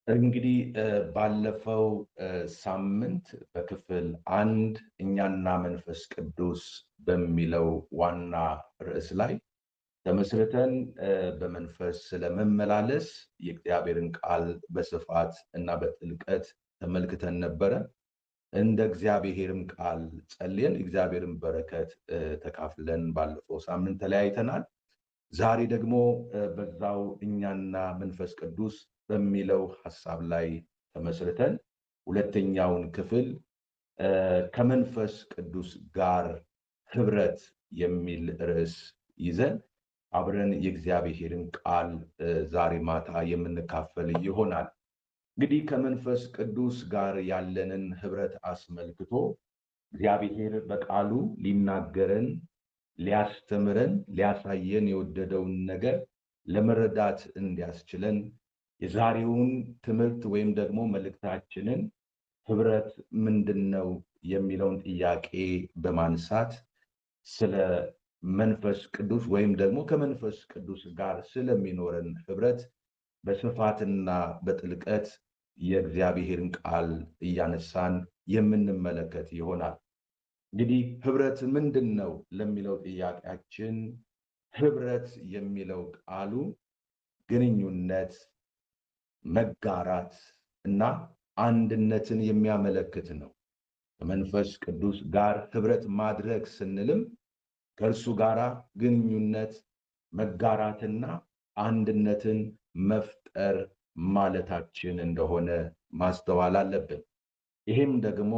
እንግዲህ ባለፈው ሳምንት በክፍል አንድ እኛና መንፈስ ቅዱስ በሚለው ዋና ርዕስ ላይ ተመስርተን በመንፈስ ስለመመላለስ የእግዚአብሔርን ቃል በስፋት እና በጥልቀት ተመልክተን ነበረ። እንደ እግዚአብሔርም ቃል ጸልየን እግዚአብሔርን በረከት ተካፍለን ባለፈው ሳምንት ተለያይተናል። ዛሬ ደግሞ በዛው እኛና መንፈስ ቅዱስ በሚለው ሐሳብ ላይ ተመስርተን ሁለተኛውን ክፍል ከመንፈስ ቅዱስ ጋር ህብረት የሚል ርዕስ ይዘን አብረን የእግዚአብሔርን ቃል ዛሬ ማታ የምንካፈል ይሆናል። እንግዲህ ከመንፈስ ቅዱስ ጋር ያለንን ህብረት አስመልክቶ እግዚአብሔር በቃሉ ሊናገረን፣ ሊያስተምረን፣ ሊያሳየን የወደደውን ነገር ለመረዳት እንዲያስችለን የዛሬውን ትምህርት ወይም ደግሞ መልእክታችንን ህብረት ምንድነው የሚለውን ጥያቄ በማንሳት ስለ መንፈስ ቅዱስ ወይም ደግሞ ከመንፈስ ቅዱስ ጋር ስለሚኖረን ህብረት በስፋትና በጥልቀት የእግዚአብሔርን ቃል እያነሳን የምንመለከት ይሆናል። እንግዲህ ህብረት ምንድን ነው ለሚለው ጥያቄያችን ህብረት የሚለው ቃሉ ግንኙነት፣ መጋራት እና አንድነትን የሚያመለክት ነው። ከመንፈስ ቅዱስ ጋር ህብረት ማድረግ ስንልም ከእርሱ ጋር ግንኙነት፣ መጋራትና አንድነትን መፍጠር ማለታችን እንደሆነ ማስተዋል አለብን። ይህም ደግሞ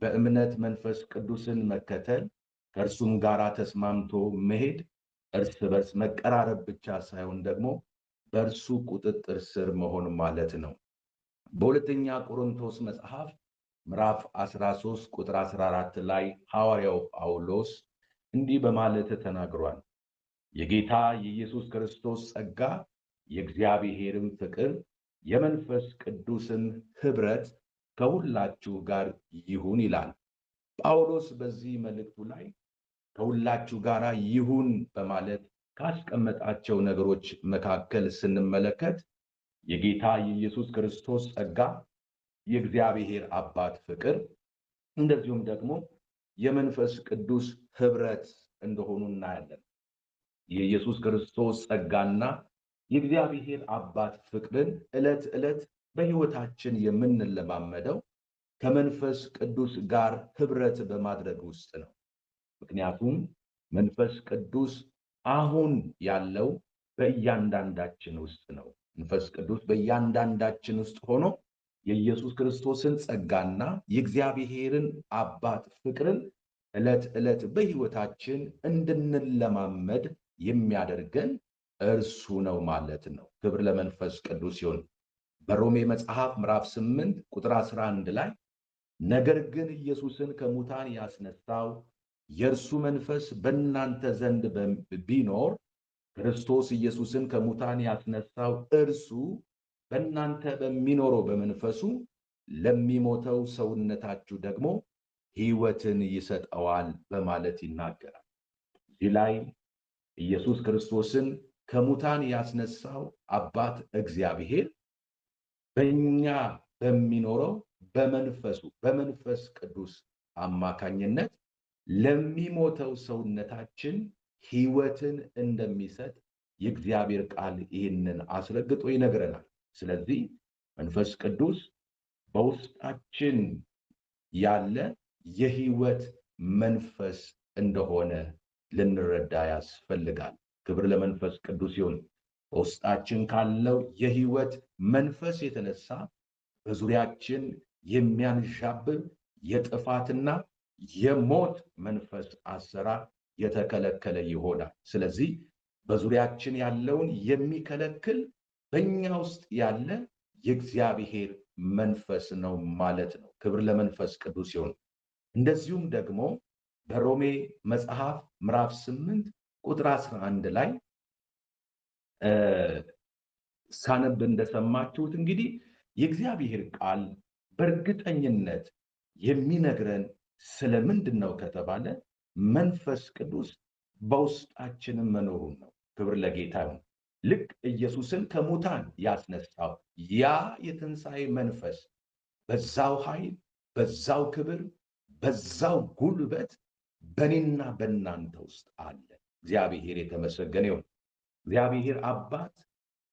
በእምነት መንፈስ ቅዱስን መከተል፣ ከእርሱም ጋር ተስማምቶ መሄድ፣ እርስ በርስ መቀራረብ ብቻ ሳይሆን ደግሞ በእርሱ ቁጥጥር ስር መሆን ማለት ነው። በሁለተኛ ቆሮንቶስ መጽሐፍ ምዕራፍ 13 ቁጥር 14 ላይ ሐዋርያው ጳውሎስ እንዲህ በማለት ተናግሯል። የጌታ የኢየሱስ ክርስቶስ ጸጋ፣ የእግዚአብሔርም ፍቅር፣ የመንፈስ ቅዱስም ህብረት ከሁላችሁ ጋር ይሁን ይላል። ጳውሎስ በዚህ መልእክቱ ላይ ከሁላችሁ ጋር ይሁን በማለት ካስቀመጣቸው ነገሮች መካከል ስንመለከት የጌታ የኢየሱስ ክርስቶስ ጸጋ፣ የእግዚአብሔር አባት ፍቅር፣ እንደዚሁም ደግሞ የመንፈስ ቅዱስ ህብረት እንደሆኑ እናያለን። የኢየሱስ ክርስቶስ ጸጋና የእግዚአብሔር አባት ፍቅርን ዕለት ዕለት በሕይወታችን የምንለማመደው ከመንፈስ ቅዱስ ጋር ህብረት በማድረግ ውስጥ ነው። ምክንያቱም መንፈስ ቅዱስ አሁን ያለው በእያንዳንዳችን ውስጥ ነው። መንፈስ ቅዱስ በእያንዳንዳችን ውስጥ ሆኖ የኢየሱስ ክርስቶስን ጸጋና የእግዚአብሔርን አባት ፍቅርን ዕለት ዕለት በሕይወታችን እንድንለማመድ የሚያደርገን እርሱ ነው ማለት ነው። ክብር ለመንፈስ ቅዱስ ይሁን። በሮሜ መጽሐፍ ምዕራፍ 8 ቁጥር 11 ላይ ነገር ግን ኢየሱስን ከሙታን ያስነሳው የእርሱ መንፈስ በእናንተ ዘንድ ቢኖር ክርስቶስ ኢየሱስን ከሙታን ያስነሳው እርሱ በእናንተ በሚኖረው በመንፈሱ ለሚሞተው ሰውነታችሁ ደግሞ ሕይወትን ይሰጠዋል በማለት ይናገራል። እዚህ ላይ ኢየሱስ ክርስቶስን ከሙታን ያስነሳው አባት እግዚአብሔር በእኛ በሚኖረው በመንፈሱ በመንፈስ ቅዱስ አማካኝነት ለሚሞተው ሰውነታችን ሕይወትን እንደሚሰጥ የእግዚአብሔር ቃል ይህንን አስረግጦ ይነግረናል። ስለዚህ መንፈስ ቅዱስ በውስጣችን ያለ የሕይወት መንፈስ እንደሆነ ልንረዳ ያስፈልጋል። ክብር ለመንፈስ ቅዱስ ይሁን። በውስጣችን ካለው የሕይወት መንፈስ የተነሳ በዙሪያችን የሚያንዣብብ የጥፋትና የሞት መንፈስ አሰራር የተከለከለ ይሆናል። ስለዚህ በዙሪያችን ያለውን የሚከለክል በእኛ ውስጥ ያለ የእግዚአብሔር መንፈስ ነው ማለት ነው። ክብር ለመንፈስ ቅዱስ ይሁን። እንደዚሁም ደግሞ በሮሜ መጽሐፍ ምዕራፍ 8 ቁጥር 11 ላይ ሳነብ እንደሰማችሁት እንግዲህ የእግዚአብሔር ቃል በእርግጠኝነት የሚነግረን ስለምንድን ነው ከተባለ መንፈስ ቅዱስ በውስጣችን መኖሩን ነው። ክብር ለጌታ ይሁን። ልክ ኢየሱስን ከሙታን ያስነሳው ያ የትንሣኤ መንፈስ በዛው ኃይል፣ በዛው ክብር፣ በዛው ጉልበት በእኔና በእናንተ ውስጥ አለ። እግዚአብሔር የተመሰገነ ይሁን። እግዚአብሔር አባት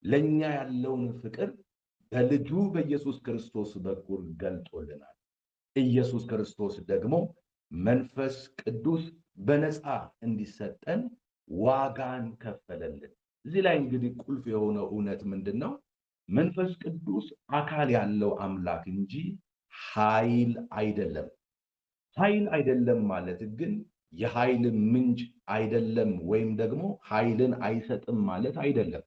ለእኛ ያለውን ፍቅር በልጁ በኢየሱስ ክርስቶስ በኩል ገልጦልናል። ኢየሱስ ክርስቶስ ደግሞ መንፈስ ቅዱስ በነፃ እንዲሰጠን ዋጋን ከፈለልን። እዚህ ላይ እንግዲህ ቁልፍ የሆነው እውነት ምንድን ነው? መንፈስ ቅዱስ አካል ያለው አምላክ እንጂ ኃይል አይደለም። ኃይል አይደለም ማለት ግን የኃይል ምንጭ አይደለም፣ ወይም ደግሞ ኃይልን አይሰጥም ማለት አይደለም።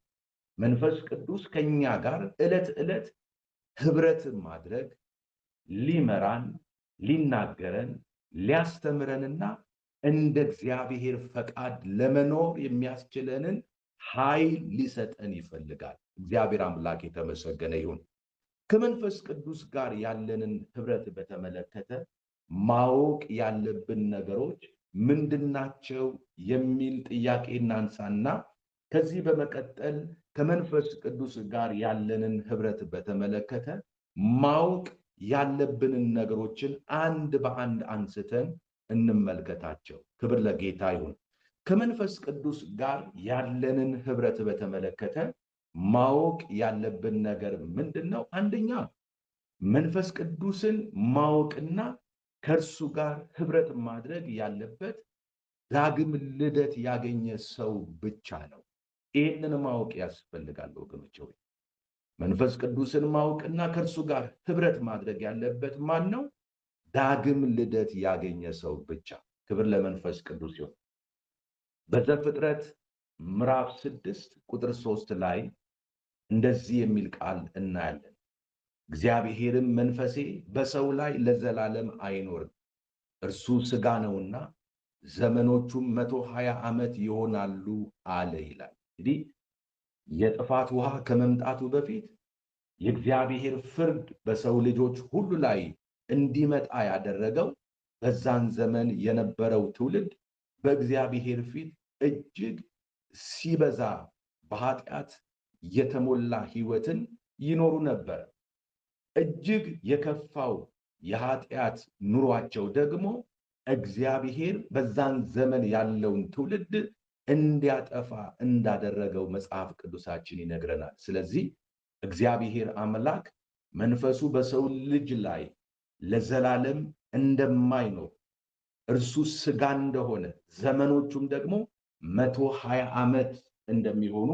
መንፈስ ቅዱስ ከኛ ጋር ዕለት ዕለት ህብረት ማድረግ ሊመራን፣ ሊናገረን፣ ሊያስተምረንና እንደ እግዚአብሔር ፈቃድ ለመኖር የሚያስችለንን ኃይል ሊሰጠን ይፈልጋል። እግዚአብሔር አምላክ የተመሰገነ ይሁን። ከመንፈስ ቅዱስ ጋር ያለንን ህብረት በተመለከተ ማወቅ ያለብን ነገሮች ምንድናቸው የሚል ጥያቄ እናንሳና ከዚህ በመቀጠል ከመንፈስ ቅዱስ ጋር ያለንን ህብረት በተመለከተ ማወቅ ያለብንን ነገሮችን አንድ በአንድ አንስተን እንመልከታቸው። ክብር ለጌታ ይሁን። ከመንፈስ ቅዱስ ጋር ያለንን ህብረት በተመለከተ ማወቅ ያለብን ነገር ምንድን ነው? አንደኛ መንፈስ ቅዱስን ማወቅና ከእርሱ ጋር ህብረት ማድረግ ያለበት ዳግም ልደት ያገኘ ሰው ብቻ ነው። ይህንን ማወቅ ያስፈልጋል ወገኖች ሆይ። መንፈስ ቅዱስን ማወቅና ከእርሱ ጋር ህብረት ማድረግ ያለበት ማን ነው? ዳግም ልደት ያገኘ ሰው ብቻ። ክብር ለመንፈስ ቅዱስ ይሁን። በዘፍጥረት ምዕራፍ 6 ቁጥር 3 ላይ እንደዚህ የሚል ቃል እናያለን። እግዚአብሔርም መንፈሴ በሰው ላይ ለዘላለም አይኖርም፣ እርሱ ሥጋ ነውና ዘመኖቹም 120 ዓመት ይሆናሉ አለ ይላል። እንግዲህ የጥፋት ውሃ ከመምጣቱ በፊት የእግዚአብሔር ፍርድ በሰው ልጆች ሁሉ ላይ እንዲመጣ ያደረገው በዛን ዘመን የነበረው ትውልድ በእግዚአብሔር ፊት እጅግ ሲበዛ በኃጢአት የተሞላ ሕይወትን ይኖሩ ነበር። እጅግ የከፋው የኃጢአት ኑሯቸው ደግሞ እግዚአብሔር በዛን ዘመን ያለውን ትውልድ እንዲያጠፋ እንዳደረገው መጽሐፍ ቅዱሳችን ይነግረናል። ስለዚህ እግዚአብሔር አምላክ መንፈሱ በሰው ልጅ ላይ ለዘላለም እንደማይኖር፣ እርሱ ሥጋ እንደሆነ፣ ዘመኖቹም ደግሞ 120 ዓመት እንደሚሆኑ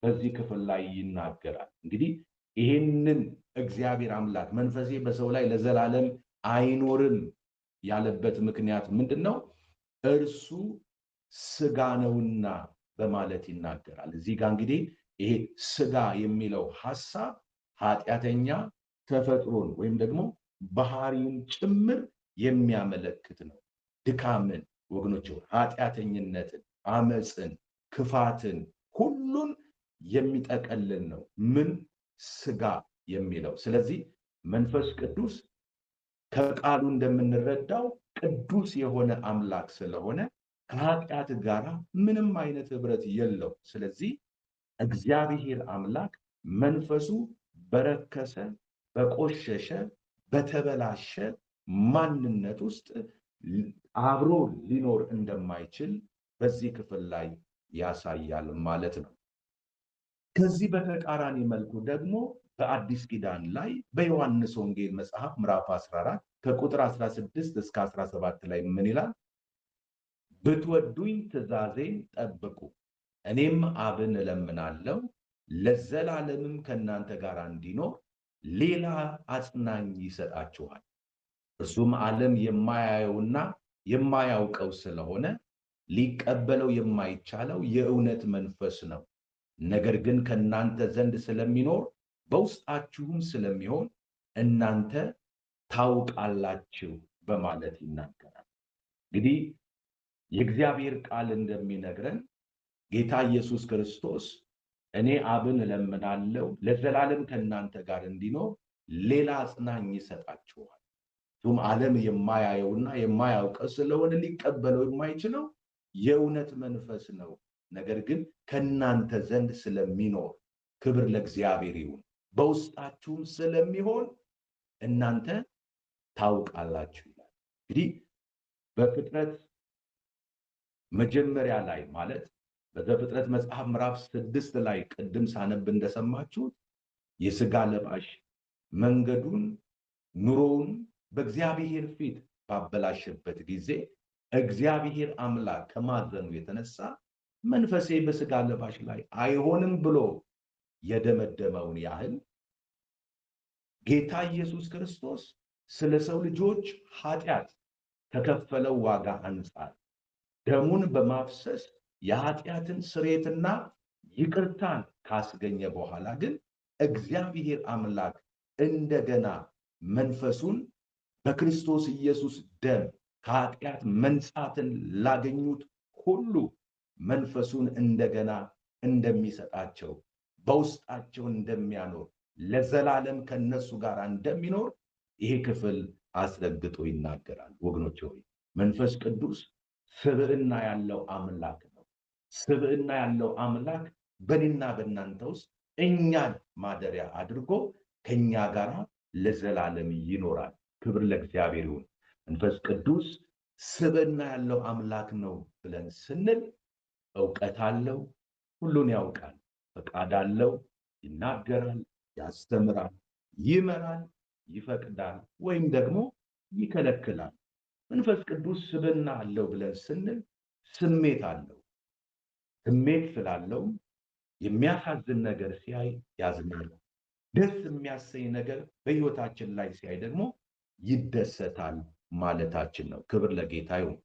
በዚህ ክፍል ላይ ይናገራል። እንግዲህ ይህንን እግዚአብሔር አምላክ መንፈሴ በሰው ላይ ለዘላለም አይኖርም ያለበት ምክንያት ምንድን ነው? እርሱ ሥጋ ነውና በማለት ይናገራል። እዚህ ጋር እንግዲህ ይሄ ሥጋ የሚለው ሐሳብ ኃጢአተኛ ተፈጥሮን ወይም ደግሞ ባህሪውን ጭምር የሚያመለክት ነው። ድካምን ወገኖች፣ ኃጢአተኝነትን፣ አመፅን፣ ክፋትን ሁሉን የሚጠቀልል ነው ምን ሥጋ የሚለው። ስለዚህ መንፈስ ቅዱስ ከቃሉ እንደምንረዳው ቅዱስ የሆነ አምላክ ስለሆነ ከኃጢአት ጋር ምንም አይነት ህብረት የለው። ስለዚህ እግዚአብሔር አምላክ መንፈሱ በረከሰ፣ በቆሸሸ፣ በተበላሸ ማንነት ውስጥ አብሮ ሊኖር እንደማይችል በዚህ ክፍል ላይ ያሳያል ማለት ነው። ከዚህ በተቃራኒ መልኩ ደግሞ በአዲስ ኪዳን ላይ በዮሐንስ ወንጌል መጽሐፍ ምዕራፍ 14 ከቁጥር 16 እስከ 17 ላይ ምን ይላል? ብትወዱኝ ትእዛዜን ጠብቁ፣ እኔም አብን እለምናለሁ ለዘላለምም ከእናንተ ጋር እንዲኖር ሌላ አጽናኝ ይሰጣችኋል። እርሱም ዓለም የማያየውና የማያውቀው ስለሆነ ሊቀበለው የማይቻለው የእውነት መንፈስ ነው። ነገር ግን ከእናንተ ዘንድ ስለሚኖር በውስጣችሁም ስለሚሆን እናንተ ታውቃላችሁ በማለት ይናገራል። እንግዲህ የእግዚአብሔር ቃል እንደሚነግረን ጌታ ኢየሱስ ክርስቶስ እኔ አብን እለምናለሁ ለዘላለም ከእናንተ ጋር እንዲኖር ሌላ አጽናኝ ይሰጣችኋል። እሱም ዓለም የማያየውና የማያውቀው ስለሆነ ሊቀበለው የማይችለው የእውነት መንፈስ ነው። ነገር ግን ከእናንተ ዘንድ ስለሚኖር ክብር ለእግዚአብሔር ይሁን፣ በውስጣችሁም ስለሚሆን እናንተ ታውቃላችሁ ይላል። እንግዲህ በፍጥረት መጀመሪያ ላይ ማለት በዘፍጥረት መጽሐፍ ምዕራፍ 6 ላይ ቅድም ሳነብ እንደሰማችሁት የሥጋ ለባሽ መንገዱን ኑሮውን በእግዚአብሔር ፊት ባበላሸበት ጊዜ እግዚአብሔር አምላክ ከማዘኑ የተነሳ መንፈሴ በሥጋ ለባሽ ላይ አይሆንም ብሎ የደመደመውን ያህል ጌታ ኢየሱስ ክርስቶስ ስለ ሰው ልጆች ኃጢአት ከከፈለው ዋጋ አንጻር ደሙን በማፍሰስ የኃጢአትን ስርየትና ይቅርታን ካስገኘ በኋላ ግን እግዚአብሔር አምላክ እንደገና መንፈሱን በክርስቶስ ኢየሱስ ደም ከኃጢአት መንጻትን ላገኙት ሁሉ መንፈሱን እንደገና እንደሚሰጣቸው በውስጣቸው እንደሚያኖር ለዘላለም ከነሱ ጋር እንደሚኖር ይሄ ክፍል አስረግጦ ይናገራል። ወገኖች ሆይ መንፈስ ቅዱስ ስብዕና ያለው አምላክ ነው። ስብዕና ያለው አምላክ በእኔና በእናንተ ውስጥ እኛን ማደሪያ አድርጎ ከኛ ጋር ለዘላለም ይኖራል። ክብር ለእግዚአብሔር ይሁን። መንፈስ ቅዱስ ስብዕና ያለው አምላክ ነው ብለን ስንል ዕውቀት አለው፣ ሁሉን ያውቃል፣ ፈቃድ አለው፣ ይናገራል፣ ያስተምራል፣ ይመራል፣ ይፈቅዳል ወይም ደግሞ ይከለክላል። መንፈስ ቅዱስ ስብዕና አለው ብለን ስንል ስሜት አለው። ስሜት ስላለው የሚያሳዝን ነገር ሲያይ ያዝናል። ደስ የሚያሰኝ ነገር በሕይወታችን ላይ ሲያይ ደግሞ ይደሰታል ማለታችን ነው። ክብር ለጌታ ይሁን።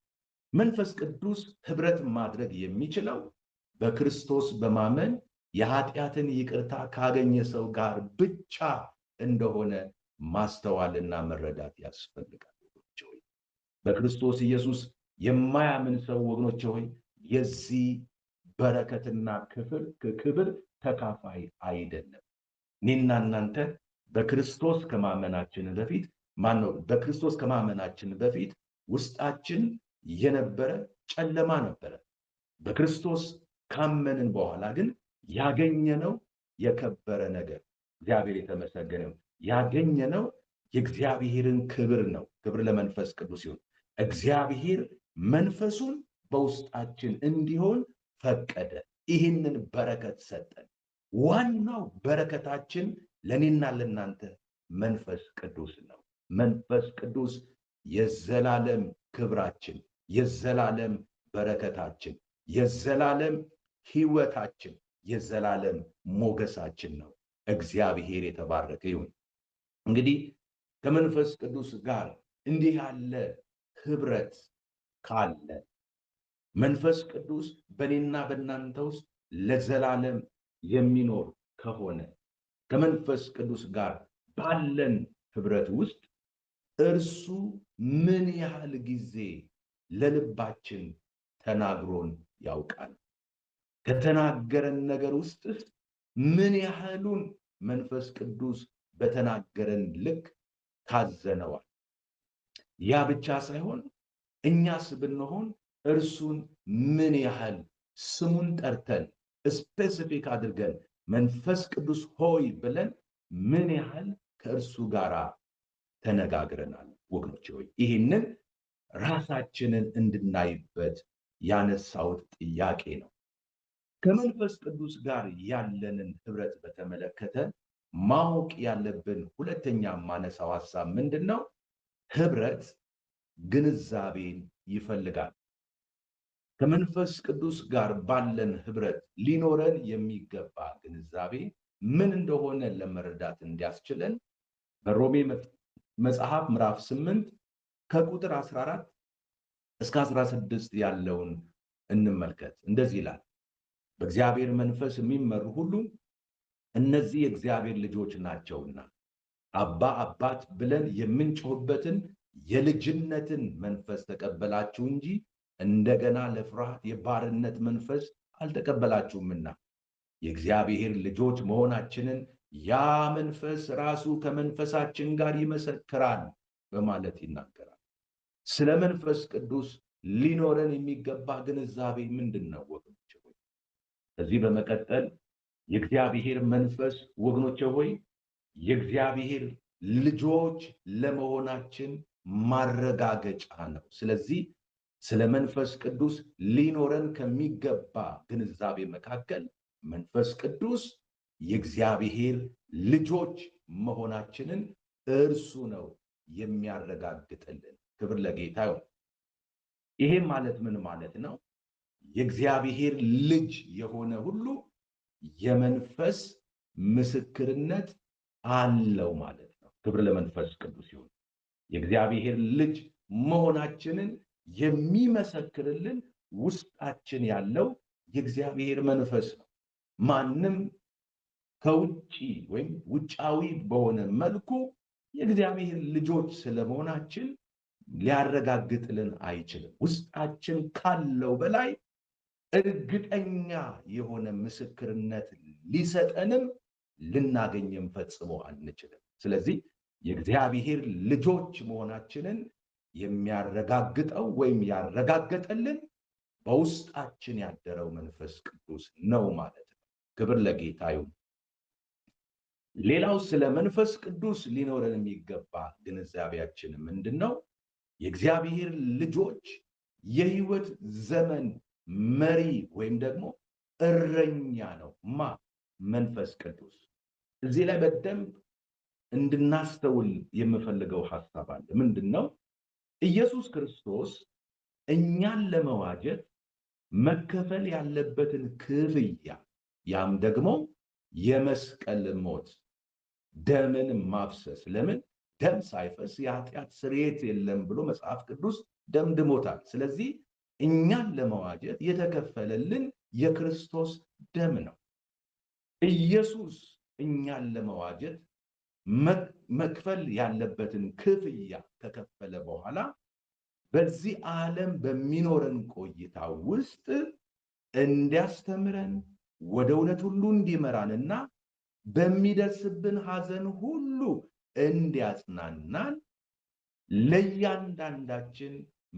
መንፈስ ቅዱስ ኅብረት ማድረግ የሚችለው በክርስቶስ በማመን የኃጢአትን ይቅርታ ካገኘ ሰው ጋር ብቻ እንደሆነ ማስተዋልና መረዳት ያስፈልጋል። ወገኖች ሆይ በክርስቶስ ኢየሱስ የማያምን ሰው ወገኖች ሆይ የዚህ በረከትና ክብር ተካፋይ አይደለም። እኔና እናንተ በክርስቶስ ከማመናችን በፊት ውስጣችን የነበረ ጨለማ ነበረ። በክርስቶስ ካመንን በኋላ ግን ያገኘነው የከበረ ነገር እግዚአብሔር የተመሰገነው ያገኘነው የእግዚአብሔርን ክብር ነው። ክብር ለመንፈስ ቅዱስ ይሁን። እግዚአብሔር መንፈሱን በውስጣችን እንዲሆን ፈቀደ። ይህንን በረከት ሰጠን። ዋናው በረከታችን ለእኔና ለእናንተ መንፈስ ቅዱስ ነው። መንፈስ ቅዱስ የዘላለም ክብራችን፣ የዘላለም በረከታችን፣ የዘላለም ሕይወታችን፣ የዘላለም ሞገሳችን ነው። እግዚአብሔር የተባረከ ይሁን። እንግዲህ ከመንፈስ ቅዱስ ጋር እንዲህ ያለ ኅብረት ካለ መንፈስ ቅዱስ በእኔና በእናንተ ውስጥ ለዘላለም የሚኖር ከሆነ ከመንፈስ ቅዱስ ጋር ባለን ኅብረት ውስጥ እርሱ ምን ያህል ጊዜ ለልባችን ተናግሮን ያውቃል? ከተናገረን ነገር ውስጥ ምን ያህሉን መንፈስ ቅዱስ በተናገረን ልክ ታዘነዋል? ያ ብቻ ሳይሆን እኛስ ብንሆን እርሱን ምን ያህል ስሙን ጠርተን ስፔሲፊክ አድርገን መንፈስ ቅዱስ ሆይ ብለን ምን ያህል ከእርሱ ጋር ተነጋግረናል? ወገኖች ሆይ ይህንን ራሳችንን እንድናይበት ያነሳሁት ጥያቄ ነው። ከመንፈስ ቅዱስ ጋር ያለንን ኅብረት በተመለከተ ማወቅ ያለብን ሁለተኛ ማነሳው ሐሳብ ምንድን ነው? ኅብረት ግንዛቤን ይፈልጋል። ከመንፈስ ቅዱስ ጋር ባለን ኅብረት ሊኖረን የሚገባ ግንዛቤ ምን እንደሆነ ለመረዳት እንዲያስችለን በሮሜ መጽሐፍ ምዕራፍ 8 ከቁጥር 14 እስከ 16 ያለውን እንመልከት። እንደዚህ ይላል፣ በእግዚአብሔር መንፈስ የሚመሩ ሁሉ እነዚህ የእግዚአብሔር ልጆች ናቸውና አባ አባት ብለን የምንጮህበትን የልጅነትን መንፈስ ተቀበላችሁ እንጂ እንደገና ለፍርሃት የባርነት መንፈስ አልተቀበላችሁምና የእግዚአብሔር ልጆች መሆናችንን ያ መንፈስ ራሱ ከመንፈሳችን ጋር ይመሰክራል በማለት ይናገራል። ስለ መንፈስ ቅዱስ ሊኖረን የሚገባ ግንዛቤ ምንድን ነው ወገኖች? ከዚህ በመቀጠል የእግዚአብሔር መንፈስ ወገኖቼ ሆይ የእግዚአብሔር ልጆች ለመሆናችን ማረጋገጫ ነው። ስለዚህ ስለ መንፈስ ቅዱስ ሊኖረን ከሚገባ ግንዛቤ መካከል መንፈስ ቅዱስ የእግዚአብሔር ልጆች መሆናችንን እርሱ ነው የሚያረጋግጥልን። ክብር ለጌታ ይሁን። ይሄ ማለት ምን ማለት ነው? የእግዚአብሔር ልጅ የሆነ ሁሉ የመንፈስ ምስክርነት አለው ማለት ነው። ክብር ለመንፈስ ቅዱስ ይሁን። የእግዚአብሔር ልጅ መሆናችንን የሚመሰክርልን ውስጣችን ያለው የእግዚአብሔር መንፈስ ነው። ማንም ከውጪ ወይም ውጫዊ በሆነ መልኩ የእግዚአብሔር ልጆች ስለመሆናችን ሊያረጋግጥልን አይችልም። ውስጣችን ካለው በላይ እርግጠኛ የሆነ ምስክርነት ሊሰጠንም ልናገኝም ፈጽሞ አንችልም። ስለዚህ የእግዚአብሔር ልጆች መሆናችንን የሚያረጋግጠው ወይም ያረጋገጠልን በውስጣችን ያደረው መንፈስ ቅዱስ ነው ማለት ነው። ክብር ለጌታ ይሁን። ሌላው ስለ መንፈስ ቅዱስ ሊኖረን የሚገባ ግንዛቤያችን ምንድነው? የእግዚአብሔር ልጆች የህይወት ዘመን መሪ ወይም ደግሞ እረኛ ነው። መንፈስ ቅዱስ። እዚህ ላይ በደንብ እንድናስተውል የምፈልገው ሐሳብ አለ። ምንድነው? ኢየሱስ ክርስቶስ እኛን ለመዋጀት መከፈል ያለበትን ክፍያ፣ ያም ደግሞ የመስቀል ሞት፣ ደምን ማፍሰስ። ለምን? ደም ሳይፈስ የኃጢአት ስርየት የለም ብሎ መጽሐፍ ቅዱስ ደምድሞታል። ስለዚህ እኛን ለመዋጀት የተከፈለልን የክርስቶስ ደም ነው። ኢየሱስ እኛን ለመዋጀት መክፈል ያለበትን ክፍያ ከከፈለ በኋላ በዚህ ዓለም በሚኖረን ቆይታ ውስጥ እንዲያስተምረን፣ ወደ እውነት ሁሉ እንዲመራንና በሚደርስብን ሐዘን ሁሉ እንዲያጽናናን ለእያንዳንዳችን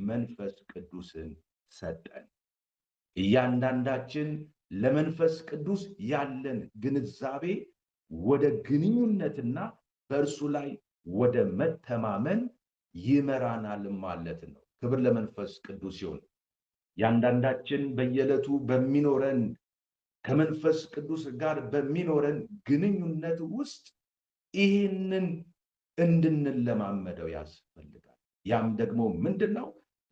መንፈስ ቅዱስን ሰጠን። እያንዳንዳችን ለመንፈስ ቅዱስ ያለን ግንዛቤ ወደ ግንኙነትና በእርሱ ላይ ወደ መተማመን ይመራናል ማለት ነው። ክብር ለመንፈስ ቅዱስ ይሁን። ያንዳንዳችን በየዕለቱ በሚኖረን ከመንፈስ ቅዱስ ጋር በሚኖረን ግንኙነት ውስጥ ይህንን እንድንለማመደው ያስፈልጋል። ያም ደግሞ ምንድነው?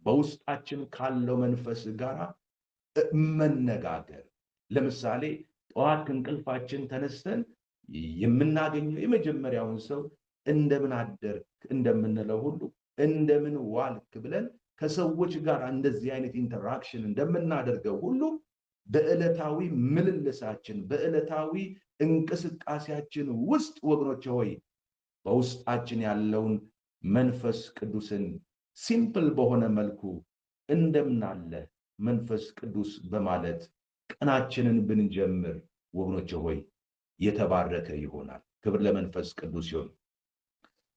በውስጣችን ካለው መንፈስ ጋር መነጋገር። ለምሳሌ ጠዋት ከእንቅልፋችን ተነስተን የምናገኘው የመጀመሪያውን ሰው እንደምን አደርክ እንደምንለው ሁሉ እንደምን ዋልክ ብለን ከሰዎች ጋር እንደዚህ አይነት ኢንተራክሽን እንደምናደርገው ሁሉ በዕለታዊ ምልልሳችን በዕለታዊ እንቅስቃሴያችን ውስጥ ወገኖቼ ሆይ በውስጣችን ያለውን መንፈስ ቅዱስን ሲምፕል በሆነ መልኩ እንደምን አለ መንፈስ ቅዱስ በማለት ቀናችንን ብንጀምር ወገኖቼ ሆይ የተባረከ ይሆናል። ክብር ለመንፈስ ቅዱስ ይሁን።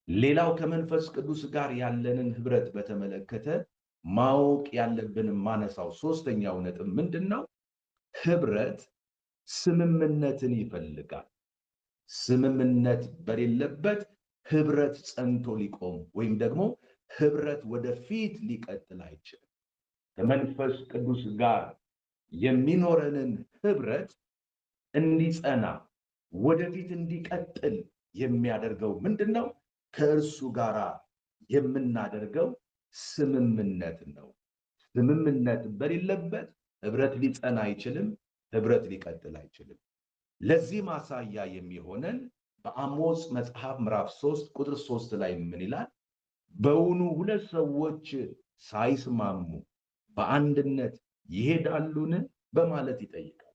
ሌላው ከመንፈስ ቅዱስ ጋር ያለንን ህብረት በተመለከተ ማወቅ ያለብን ማነሳው ሶስተኛው ነጥብ ምንድነው? ህብረት ስምምነትን ይፈልጋል። ስምምነት በሌለበት ህብረት ጸንቶ ሊቆም ወይም ደግሞ ህብረት ወደፊት ሊቀጥል አይችልም። ከመንፈስ ቅዱስ ጋር የሚኖረንን ህብረት እንዲጸና ወደፊት እንዲቀጥል የሚያደርገው ምንድነው? ከእርሱ ጋር የምናደርገው ስምምነት ነው። ስምምነት በሌለበት ህብረት ሊጸና አይችልም፣ ህብረት ሊቀጥል አይችልም። ለዚህ ማሳያ የሚሆነን በአሞጽ መጽሐፍ ምዕራፍ 3 ቁጥር 3 ላይ ምን ይላል? በውኑ ሁለት ሰዎች ሳይስማሙ በአንድነት ይሄዳሉን? በማለት ይጠይቃል።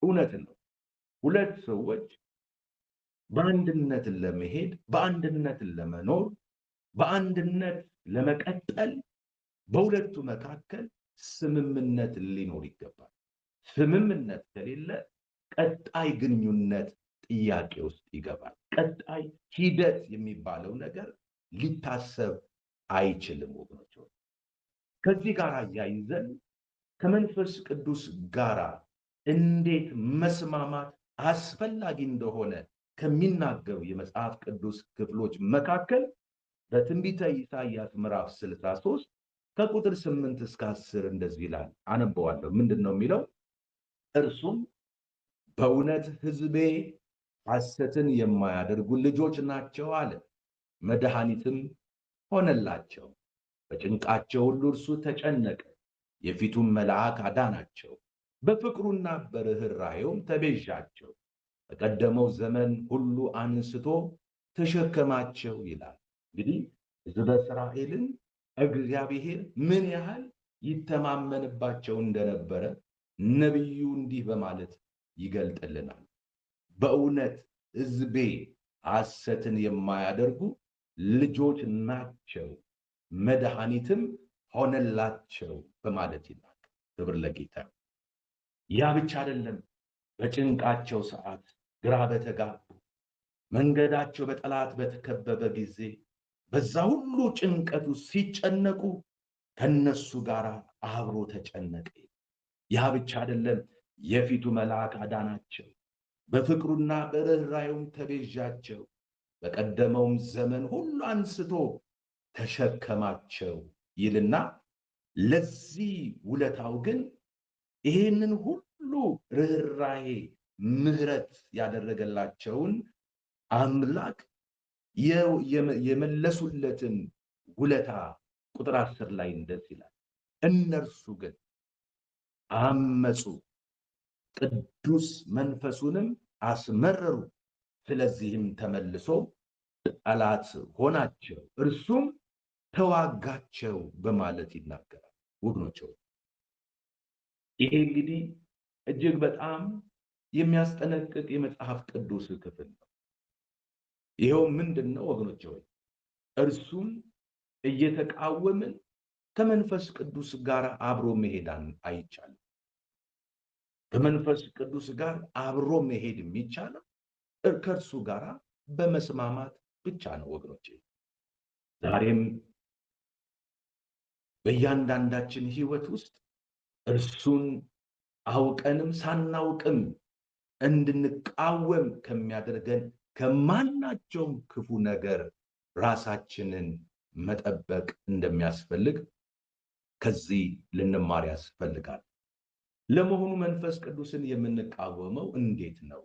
እውነት ነው። ሁለት ሰዎች በአንድነት ለመሄድ፣ በአንድነት ለመኖር፣ በአንድነት ለመቀጠል በሁለቱ መካከል ስምምነት ሊኖር ይገባል። ስምምነት ከሌለ ቀጣይ ግንኙነት ጥያቄ ውስጥ ይገባል። ቀጣይ ሂደት የሚባለው ነገር ሊታሰብ አይችልም ወገኖች። ከዚህ ጋር አያይዘን ከመንፈስ ቅዱስ ጋር እንዴት መስማማት አስፈላጊ እንደሆነ ከሚናገሩ የመጽሐፍ ቅዱስ ክፍሎች መካከል በትንቢተ ኢሳይያስ ምዕራፍ 63 ከቁጥር 8 እስከ 10 እንደዚህ ይላል። አነበዋለሁ። ምንድን ነው የሚለው? እርሱም በእውነት ሕዝቤ ሐሰትን የማያደርጉ ልጆች ናቸው አለ። መድኃኒትም ሆነላቸው። በጭንቃቸው ሁሉ እርሱ ተጨነቀ፣ የፊቱም መልአክ አዳናቸው። በፍቅሩና በርኅራኄውም ተቤዣቸው፣ በቀደመው ዘመን ሁሉ አንስቶ ተሸከማቸው ይላል። እንግዲህ ሕዝበ እስራኤልን እግዚአብሔር ምን ያህል ይተማመንባቸው እንደነበረ ነቢዩ እንዲህ በማለት ይገልጥልናል። በእውነት ሕዝቤ ሐሰትን የማያደርጉ ልጆች ናቸው፣ መድኃኒትም ሆነላቸው በማለት ይናገር። ክብር ለጌታ። ያ ብቻ አይደለም። በጭንቃቸው ሰዓት ግራ በተጋቡ መንገዳቸው በጠላት በተከበበ ጊዜ በዛ ሁሉ ጭንቀቱ ሲጨነቁ ከነሱ ጋር አብሮ ተጨነቀ። ያ ብቻ አይደለም። የፊቱ መልአክ አዳናቸው፣ በፍቅሩና በርኅራኄውም ተቤዣቸው፣ በቀደመውም ዘመን ሁሉ አንስቶ ተሸከማቸው ይልና ለዚህ ውለታው ግን ይህንን ሁሉ ርኅራኄ ምሕረት ያደረገላቸውን አምላክ የመለሱለትን ውለታ ቁጥር 10 ላይ እንደዚህ ይላል። እነርሱ ግን አመፁ፣ ቅዱስ መንፈሱንም አስመረሩ፣ ስለዚህም ተመልሶ ጠላት ሆናቸው፣ እርሱም ተዋጋቸው በማለት ይናገራል። ወገኖች ይሄ እንግዲህ እጅግ በጣም የሚያስጠነቅቅ የመጽሐፍ ቅዱስ ክፍል ነው። ይኸው ምንድን ነው ወገኖች ሆይ? እርሱም እየተቃወምን ከመንፈስ ቅዱስ ጋር አብሮ መሄድ አይቻልም። ከመንፈስ ቅዱስ ጋር አብሮ መሄድ የሚቻለው ከእርሱ ጋር በመስማማት ብቻ ነው ወገኖች። ዛሬም በእያንዳንዳችን ሕይወት ውስጥ እርሱን አውቀንም ሳናውቅም እንድንቃወም ከሚያደርገን ከማናቸውም ክፉ ነገር ራሳችንን መጠበቅ እንደሚያስፈልግ ከዚህ ልንማር ያስፈልጋል። ለመሆኑ መንፈስ ቅዱስን የምንቃወመው እንዴት ነው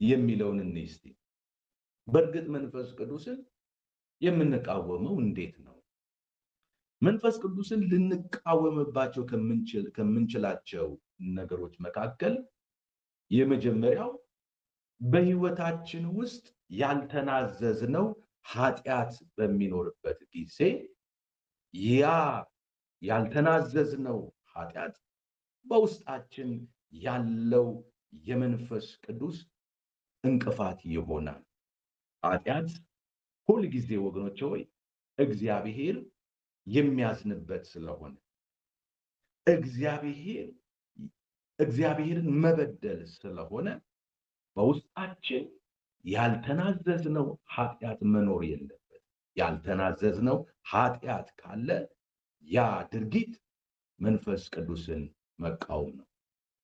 የሚለውን እንይ እስቲ። በእርግጥ መንፈስ ቅዱስን የምንቃወመው እንዴት ነው? መንፈስ ቅዱስን ልንቃወምባቸው ከምንችላቸው ነገሮች መካከል የመጀመሪያው በሕይወታችን ውስጥ ያልተናዘዝነው ኃጢአት በሚኖርበት ጊዜ ያ ያልተናዘዝነው ኃጢአት በውስጣችን ያለው የመንፈስ ቅዱስ እንቅፋት ይሆናል። ኃጢአት ሁልጊዜ ወገኖች ሆይ እግዚአብሔር የሚያዝንበት ስለሆነ እግዚአብሔርን መበደል ስለሆነ በውስጣችን ያልተናዘዝነው ኃጢአት መኖር የለበት። ያልተናዘዝነው ኃጢአት ካለ ያ ድርጊት መንፈስ ቅዱስን መቃወም ነው።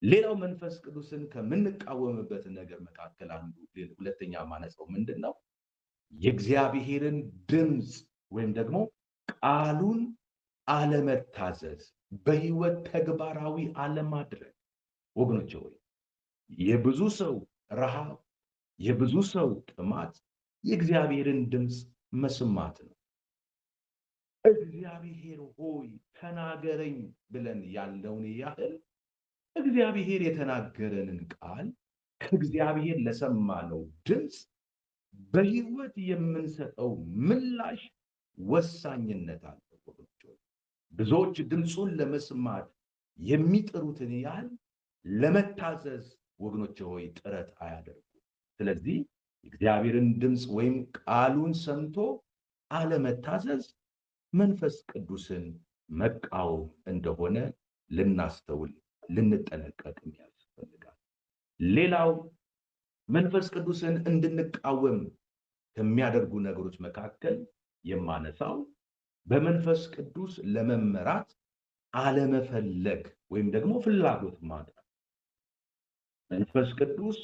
ሌላው መንፈስ ቅዱስን ከምንቃወምበት ነገር መካከል አንዱ ሁለተኛ ማነሳው ምንድን ነው? የእግዚአብሔርን ድምፅ ወይም ደግሞ ቃሉን አለመታዘዝ፣ በሕይወት ተግባራዊ አለማድረግ። ወገኖች ሆይ የብዙ ሰው ረሃብ፣ የብዙ ሰው ጥማት የእግዚአብሔርን ድምፅ መስማት ነው። እግዚአብሔር ሆይ ተናገረኝ ብለን ያለውን ያህል እግዚአብሔር የተናገረንን ቃል ከእግዚአብሔር ለሰማነው ድምፅ በሕይወት የምንሰጠው ምላሽ ወሳኝነት አለው። ብዙዎች ድምፁን ለመስማት የሚጥሩትን ያህል ለመታዘዝ ወገኖች ሆይ ጥረት አያደርጉ። ስለዚህ እግዚአብሔርን ድምፅ ወይም ቃሉን ሰምቶ አለመታዘዝ መንፈስ ቅዱስን መቃወም እንደሆነ ልናስተውል ልንጠነቀቅም ያስፈልጋል። ሌላው መንፈስ ቅዱስን እንድንቃወም ከሚያደርጉ ነገሮች መካከል የማነሳው በመንፈስ ቅዱስ ለመመራት አለመፈለግ ወይም ደግሞ ፍላጎት ማጣት። መንፈስ ቅዱስ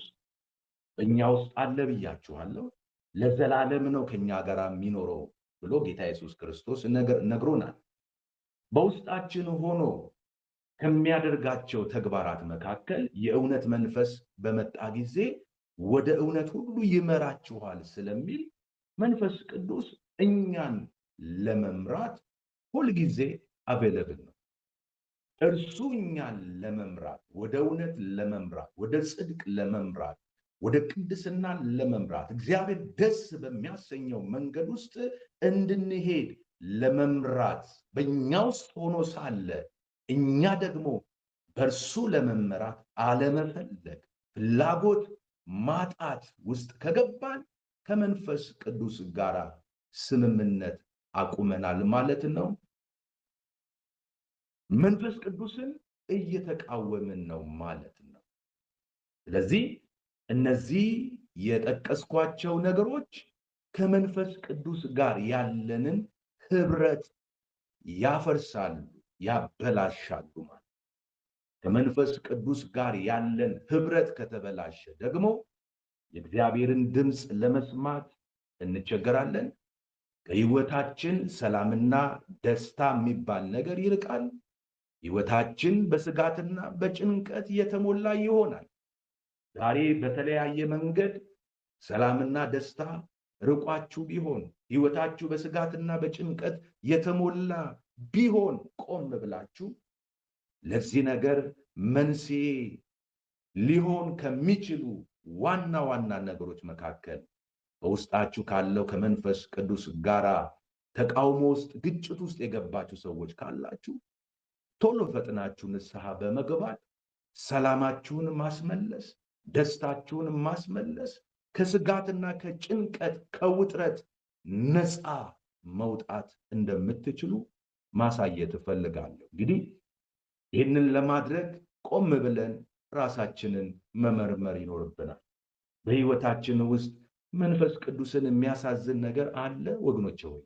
እኛ ውስጥ አለ ብያችኋለሁ። ለዘላለም ነው ከኛ ጋር የሚኖረው ብሎ ጌታ ኢየሱስ ክርስቶስ ነግሮናል። በውስጣችን ሆኖ ከሚያደርጋቸው ተግባራት መካከል የእውነት መንፈስ በመጣ ጊዜ ወደ እውነት ሁሉ ይመራችኋል ስለሚል መንፈስ ቅዱስ እኛን ለመምራት ሁልጊዜ አቬለብል ነው። እርሱ እኛን ለመምራት፣ ወደ እውነት ለመምራት፣ ወደ ጽድቅ ለመምራት፣ ወደ ቅድስና ለመምራት፣ እግዚአብሔር ደስ በሚያሰኘው መንገድ ውስጥ እንድንሄድ ለመምራት በእኛ ውስጥ ሆኖ ሳለ እኛ ደግሞ በእርሱ ለመመራት አለመፈለግ፣ ፍላጎት ማጣት ውስጥ ከገባን ከመንፈስ ቅዱስ ጋር ስምምነት አቁመናል ማለት ነው። መንፈስ ቅዱስን እየተቃወምን ነው ማለት ነው። ስለዚህ እነዚህ የጠቀስኳቸው ነገሮች ከመንፈስ ቅዱስ ጋር ያለንን ህብረት ያፈርሳሉ፣ ያበላሻሉ ማለት። ከመንፈስ ቅዱስ ጋር ያለን ህብረት ከተበላሸ ደግሞ የእግዚአብሔርን ድምፅ ለመስማት እንቸገራለን። ከህይወታችን ሰላምና ደስታ የሚባል ነገር ይርቃል። ህይወታችን በስጋትና በጭንቀት የተሞላ ይሆናል። ዛሬ በተለያየ መንገድ ሰላምና ደስታ ርቋችሁ ቢሆን፣ ህይወታችሁ በስጋትና በጭንቀት የተሞላ ቢሆን ቆም ብላችሁ ለዚህ ነገር መንስኤ ሊሆን ከሚችሉ ዋና ዋና ነገሮች መካከል በውስጣችሁ ካለው ከመንፈስ ቅዱስ ጋር ተቃውሞ ውስጥ፣ ግጭት ውስጥ የገባችሁ ሰዎች ካላችሁ ቶሎ ፈጥናችሁ ንስሐ በመግባት ሰላማችሁን ማስመለስ፣ ደስታችሁን ማስመለስ፣ ከስጋትና ከጭንቀት ከውጥረት ነፃ መውጣት እንደምትችሉ ማሳየት እፈልጋለሁ። እንግዲህ ይህንን ለማድረግ ቆም ብለን ራሳችንን መመርመር ይኖርብናል። በህይወታችን ውስጥ መንፈስ ቅዱስን የሚያሳዝን ነገር አለ ወገኖቼ ሆይ?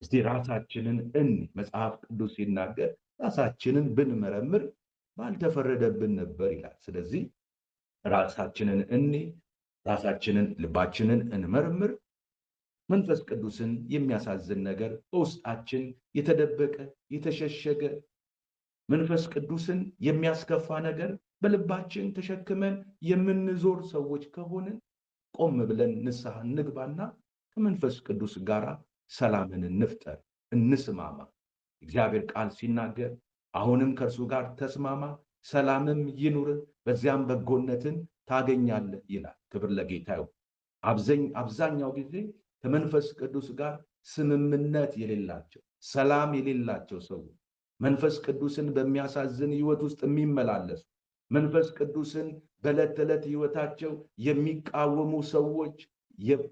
እስቲ ራሳችንን መጽሐፍ ቅዱስ ሲናገር ራሳችንን ብንመረምር ባልተፈረደብን ነበር ይላል። ስለዚህ ራሳችንን ራሳችንን ልባችንን እንመርምር። መንፈስ ቅዱስን የሚያሳዝን ነገር በውስጣችን የተደበቀ የተሸሸገ፣ መንፈስ ቅዱስን የሚያስከፋ ነገር በልባችን ተሸክመን የምንዞር ሰዎች ከሆንን ቆም ብለን ንስሐ እንግባና ከመንፈስ ቅዱስ ጋር ሰላምን እንፍጠር፣ እንስማማ። እግዚአብሔር ቃል ሲናገር አሁንም ከእርሱ ጋር ተስማማ፣ ሰላምም ይኑር፣ በዚያም በጎነትን ታገኛለህ ይላል። ክብር ለጌታ ይሁን። አብዛኛው ጊዜ ከመንፈስ ቅዱስ ጋር ስምምነት የሌላቸው፣ ሰላም የሌላቸው ሰዎች፣ መንፈስ ቅዱስን በሚያሳዝን ህይወት ውስጥ የሚመላለሱ፣ መንፈስ ቅዱስን በዕለት ተዕለት ህይወታቸው የሚቃወሙ ሰዎች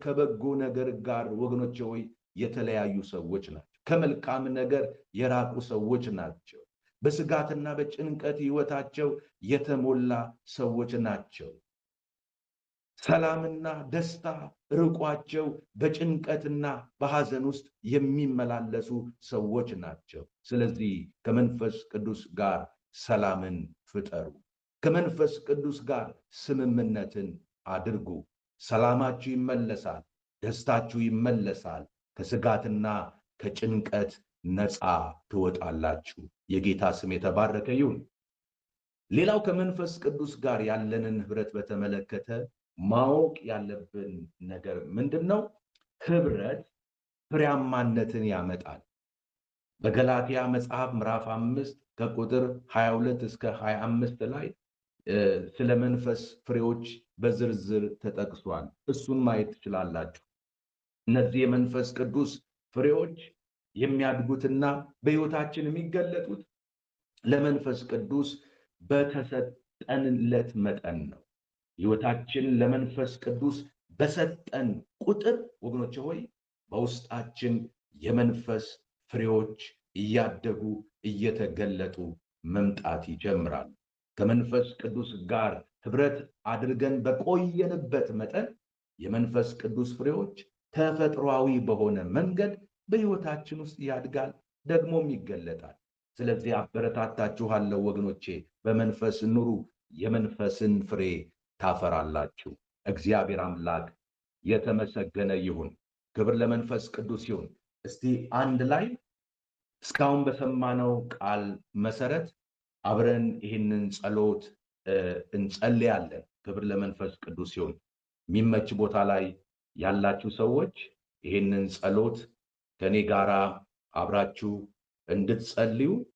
ከበጎ ነገር ጋር ወገኖቼ ሆይ የተለያዩ ሰዎች ናቸው። ከመልካም ነገር የራቁ ሰዎች ናቸው። በስጋትና በጭንቀት ህይወታቸው የተሞላ ሰዎች ናቸው። ሰላምና ደስታ ርቋቸው በጭንቀትና በሐዘን ውስጥ የሚመላለሱ ሰዎች ናቸው። ስለዚህ ከመንፈስ ቅዱስ ጋር ሰላምን ፍጠሩ። ከመንፈስ ቅዱስ ጋር ስምምነትን አድርጉ። ሰላማችሁ ይመለሳል፣ ደስታችሁ ይመለሳል። ከስጋትና ከጭንቀት ነፃ ትወጣላችሁ። የጌታ ስም የተባረከ ይሁን። ሌላው ከመንፈስ ቅዱስ ጋር ያለንን ህብረት በተመለከተ ማወቅ ያለብን ነገር ምንድነው? ህብረት ፍሬያማነትን ያመጣል። በገላትያ መጽሐፍ ምዕራፍ 5 ከቁጥር 22 እስከ 25 ላይ ስለ መንፈስ ፍሬዎች በዝርዝር ተጠቅሷል። እሱን ማየት ትችላላችሁ። እነዚህ የመንፈስ ቅዱስ ፍሬዎች የሚያድጉትና በህይወታችን የሚገለጡት ለመንፈስ ቅዱስ በተሰጠንለት መጠን ነው። ህይወታችን ለመንፈስ ቅዱስ በሰጠን ቁጥር ወገኖቼ ሆይ በውስጣችን የመንፈስ ፍሬዎች እያደጉ እየተገለጡ መምጣት ይጀምራሉ። ከመንፈስ ቅዱስ ጋር ህብረት አድርገን በቆየንበት መጠን የመንፈስ ቅዱስ ፍሬዎች ተፈጥሯዊ በሆነ መንገድ በህይወታችን ውስጥ ያድጋል፣ ደግሞም ይገለጣል። ስለዚህ አበረታታችኋለሁ ወገኖቼ፣ በመንፈስ ኑሩ፣ የመንፈስን ፍሬ ታፈራላችሁ። እግዚአብሔር አምላክ የተመሰገነ ይሁን። ክብር ለመንፈስ ቅዱስ ይሁን። እስቲ አንድ ላይ እስካሁን በሰማነው ቃል መሰረት አብረን ይህንን ጸሎት እንጸልያለን። ክብር ለመንፈስ ቅዱስ ይሁን። የሚመች ቦታ ላይ ያላችሁ ሰዎች ይህንን ጸሎት ከኔ ጋራ አብራችሁ እንድትጸልዩ